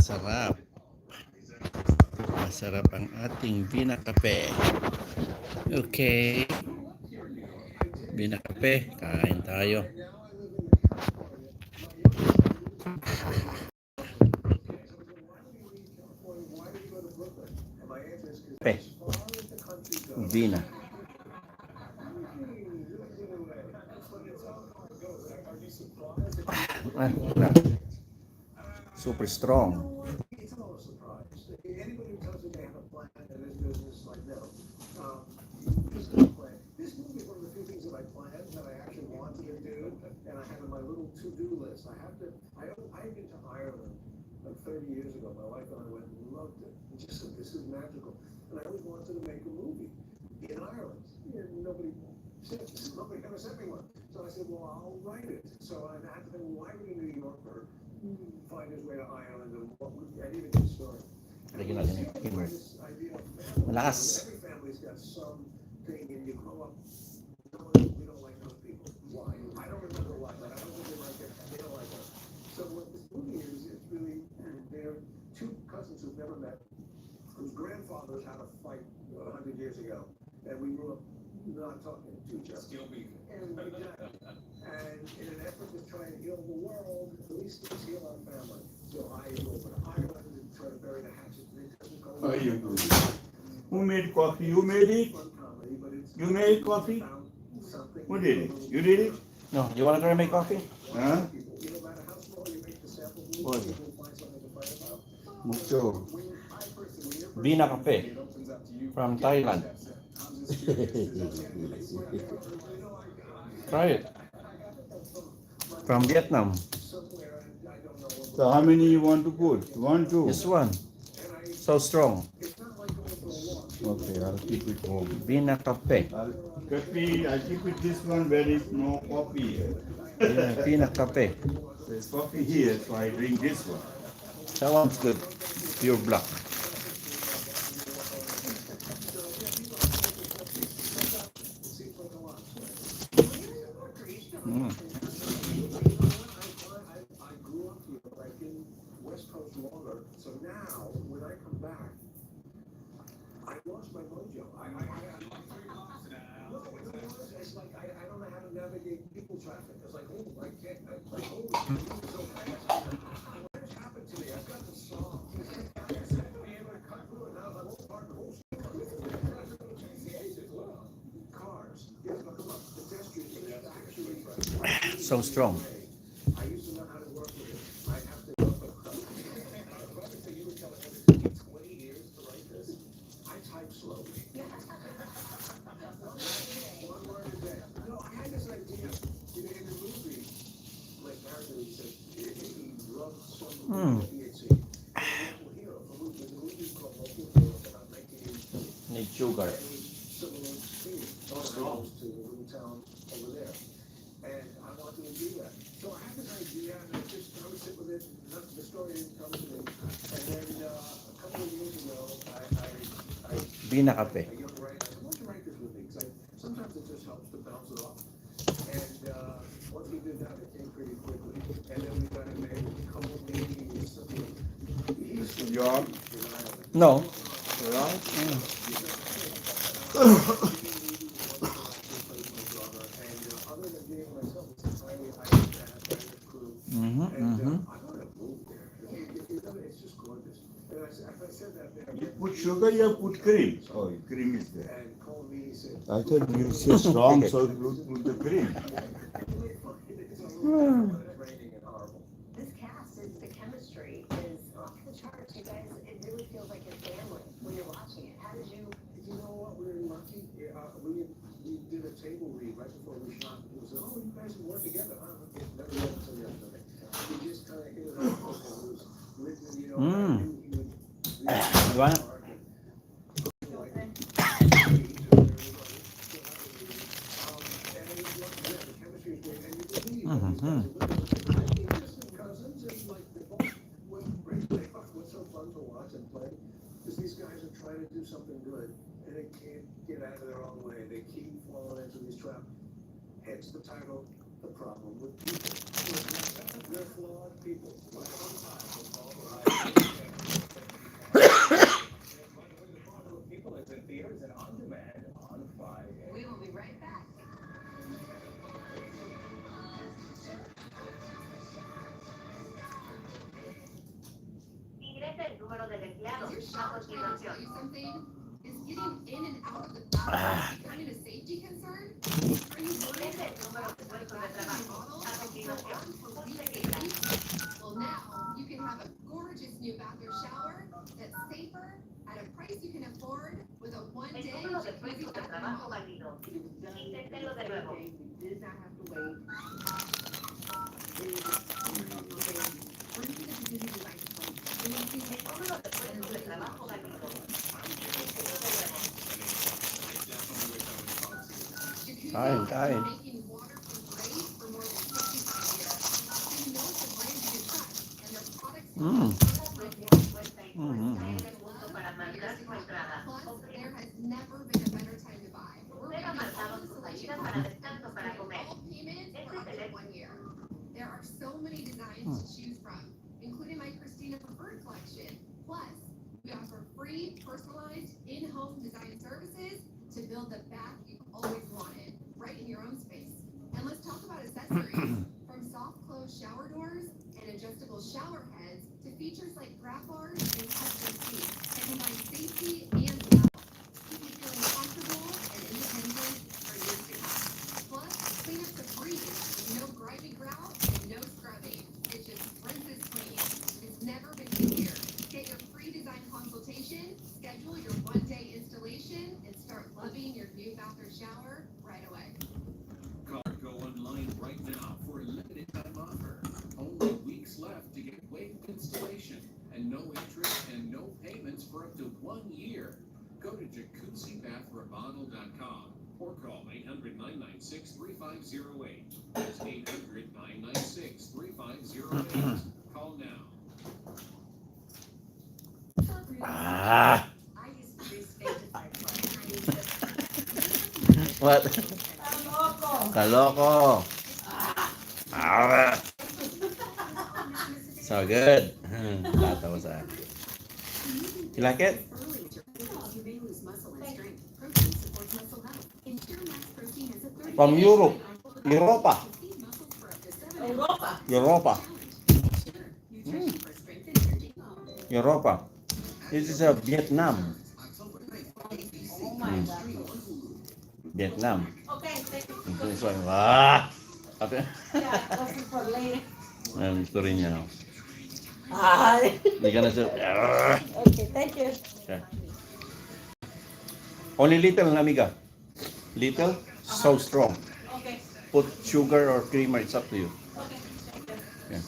Masarap. Masarap ang ating Vina Cafe. Okay. Vina Cafe. Kain tayo. Cafe. Vina. Super strong. This movie is one of the few things that I planned that I actually wanted to do, and I have in my little to-do list. I've been to Ireland like 30 years ago. My wife and I went and loved it. And just said, this is magical. And I always wanted to make a movie in Ireland. And nobody ever sent me one. So I said, well, I'll write it. So I had to think, why would a New Yorker find his way to Ireland, and what would I need a good story? Lagyan natin yung humor. Malakas. Every family's got some thing, and you grow up knowing we don't like those people. Why? I don't remember why, but I don't think they like it. They don't like us. So what this movie is, it's really, they're two cousins who've never met, whose grandfathers had a fight 100 years ago, and we grew up not talking to each other. Still beefing. And in an effort to try and heal the world, at least let's heal our family. So I go over to Ireland and try to bury the hatchet. Who made coffee? You made it? You made coffee? Who did it? You did it? No, you want to try to make coffee? Huh? Mucho. Vina Cafe from Thailand. Try it. From Vietnam. So how many you want to put? One, two? This one. So strong. Okay, I'll keep it home. Vina Cafe. I'll keep it this one where is no coffee here. Vina Cafe. There's coffee here, so I drink this one. That one's good. Pure black. Mm. I grew up here, like in West Coast longer. So now, when I come back, I lost my mojo. It's like I don't know how to navigate people traffic. It's like, oh, I can't. Like, oh, so fast. What has happened to me? I've got the song. Cars. Pedestrians. Actually. So strong. I used to know how to work with it. I have to work with it. You were telling me it took 20 years to write this. I type slowly. One word a day. No, I had this idea. In the movie, like Harry said, he loved some THC. Local hero. The movie called Local Hero about 1982. Need sugar. Similar scene. Close to the little town over there. And I wanted to do that. So I had this idea, and I would sit with it, and the story didn't come to me. And then a couple of years ago, I Vina Cafe. a young writer, I said, why don't you write this with me? Because sometimes it just helps to bounce it off. And once we did that, it came pretty quickly. And then we got it made a couple of meetings. Mr. John? No. You put sugar, you put cream. Oh, cream is there. I thought you said strong, so you put the cream. This cast is the chemistry is off the charts. You guys, it really feels like a family when you're watching it. How did you know what? We were lucky. We did a table read right before we shot. It was, oh, you guys can work together. Never met so yesterday. We just kind of hit it off. It was written, you know. You want it? What's so fun to watch and play is these guys are trying to do something good and they can't get out of their own way. They keep falling into these traps. Hence the title, The Problem with People. They're flawed people. Sometimes it's all right. carro del empleado. Is your A shower trying to tell continuación. you something? Is getting in and out of the bathroom becoming a safety concern? Are you worried Este es el número de puestos de trabajo. A continuación, puntos de quita. Well, now you can have a gorgeous new bathroom shower that's safer at a price you can afford with a El one-day número de jacuzzi puestos de bathroom trabajo model. válido. Inténtelo de nuevo. Did not have to wait. El número de puestos de trabajo válido. Inténtelo de nuevo. Kain, kain. Making water from grade for more than 65 years. So you know it's a brand you can trust, and their products Mm. Cuesta y Mhm. cuesta. El punto para marcar su entrada. Plus, there has never been a better time to buy. We're Usted ha running marcado all su installation salida para descanso para comer. all payment for up to 1 year. There are so many designs to choose from, including my Christina Preferred collection. Plus, we offer free, personalized, in-home design services to build the bath you've always wanted, right in your own space. And let's talk about accessories. From soft close shower doors and adjustable shower heads to features like grab bars and custom seats that combine safety and style. Keep you feeling comfortable and independent for years to come. Plus, cleanup's a breeze with no grimy grout and no scrubbing. It just rinses clean. It's never been easier. Get your free design consultation, schedule your one-day installation, and start loving your new bathroom shower right away. Go online right now for a limited time offer. Only weeks left to get waived installation and no interest and no payments for up to 1 year. Go to jacuzzibathremodel.com or call 800-996-3508. That's 800-996-3508. Call now. Ah. I used to do stage effects. What? Kaloko. Ah. So good. That was that. You like it? From Europe. Europa. Europa. Europa. This is a Vietnam. Vietnam. Okay, thank you. This one. Ah. Okay. Yeah, that's for later. Ang gusto rin niya. Ah, Hindi ka na siya. Ah. okay, thank you. Okay. Only little, amiga. Little, so strong. Okay, Put sugar or creamer, it's up to you. okay, thank you. Yeah.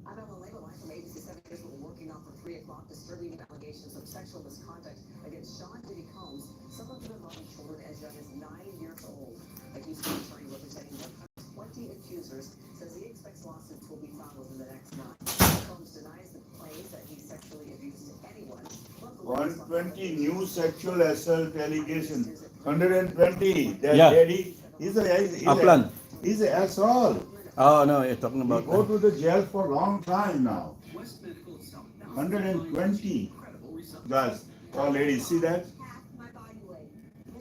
I'm Ellen Labo, live from ABC 7 News. We're working on for 3 o'clock disturbing allegations of sexual misconduct against Sean Diddy Combs, some of them involving children as young as 9 years old. A Houston attorney representing 120 accusers says he expects lawsuits will be filed within the next month. Combs denies the claims that he sexually abused anyone. 120 new sexual assault allegations. 120. That Yeah. daddy, he's Upland. he's an asshole. Oh no, you're talking He about. go to the jail for a long time now. West Medical South. 120 Incredible results. guys. Oh, ladies, see that? Half my body weight.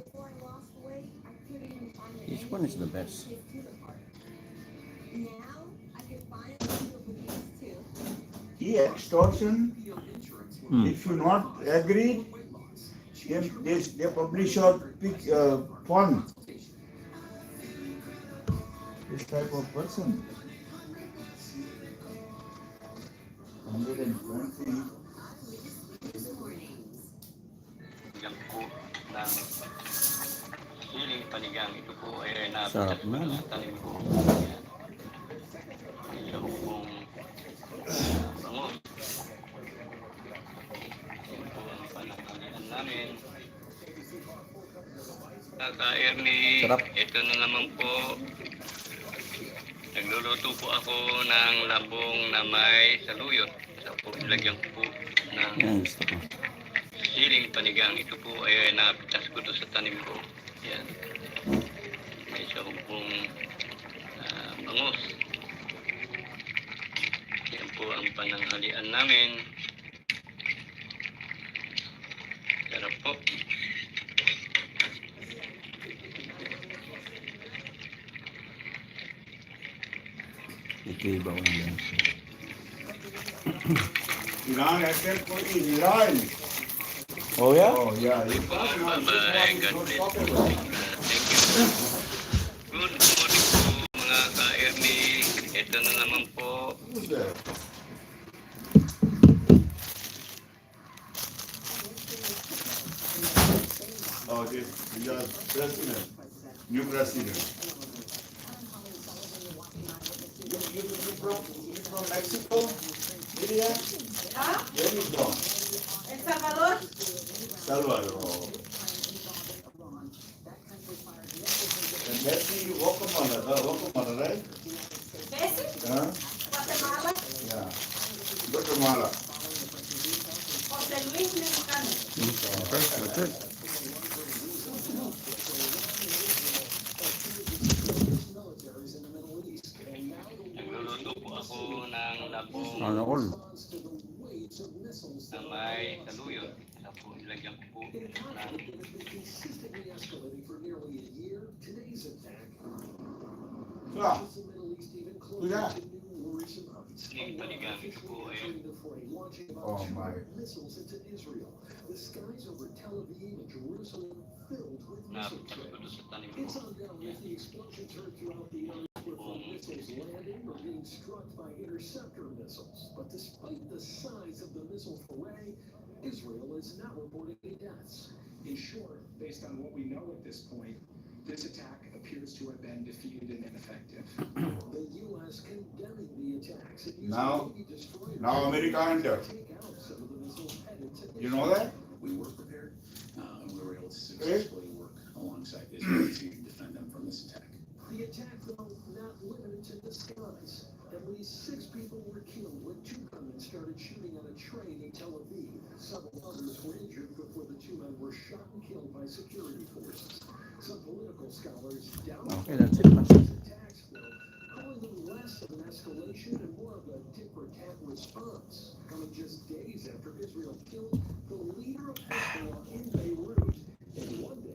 Before I lost weight, I couldn't even find it. This one is the best. Now, I can finally do it with these two. He extortion. Hmm. If you not agree, they publish or pick fund. This type of person. 120. Panigang po ng siling panigang. Ito po ay Sarap na, no? sa tanim ko. Ayaw pong bangon. Yan po ang panangalian namin. Kaka-Ernie, Sarap. ito na naman po. Nagluluto po ako ng labong na may saluyot. Ito po, ilagyan ko po ng Yan, gusto ko. siling panigang. Ito po ay napitas ko doon sa tanim ko. Yan. pong bangus. Yan po ang pananghalian namin. Sarap po. Ikibaw na lang. Iran has that for Iran. Oh yeah? Oh yeah. Bye-bye. God bless po. Thank you. Good morning po mga ka-Ermi. Ito na naman po. Who's that? Oh, this president, new president. You from Mexico? Lydia? Huh? Where you from? El Salvador? Salvador. Oh. And Bessie, Guatemala, right? Bessie? Huh? Guatemala? Yeah. Guatemala. José Luis Mexicano. That's it. militaries in the Middle East, and now the Nagluluto po ako ng labong Ano all? response to the waves of missiles na that may saluyot. Ito po, ilagyan ko po in a ng conflict that has been consistently escalating for nearly a year. Today's attack Yeah. puts the Middle East even Yeah. closer to new worrisome heights. Yung paligamit ko po ay Entering the fray, launching Oh, about my. 200 missiles into Israel. The skies over Tel Aviv and Jerusalem filled with missile napagulo trails. sa tanim It's ko. unknown if the explosions heard throughout the area were from missiles landing or being struck by interceptor missiles. But despite the size of the missile foray, Israel is not reporting any deaths. In short, based on what we know at this point, this attack appears to have been defeated and ineffective. The U.S. condemning the attacks and using Now- Navy destroyers now America enter. to take out some of the missiles headed to You know Israel. that? We were prepared, and we were able to Okay. successfully work alongside Israel to defend them from this attack. The attack, though, not limited to the skies. At least 6 people were killed when 2 gunmen started shooting at a train in Tel Aviv. Several others were injured before the 2 men were shot and killed by security forces. Some political scholars doubt Okay, that's it. these attacks, though, calling them less of an escalation and more of a tit-for-tat response, coming just days after Israel killed the leader of Hezbollah in Beirut, and one day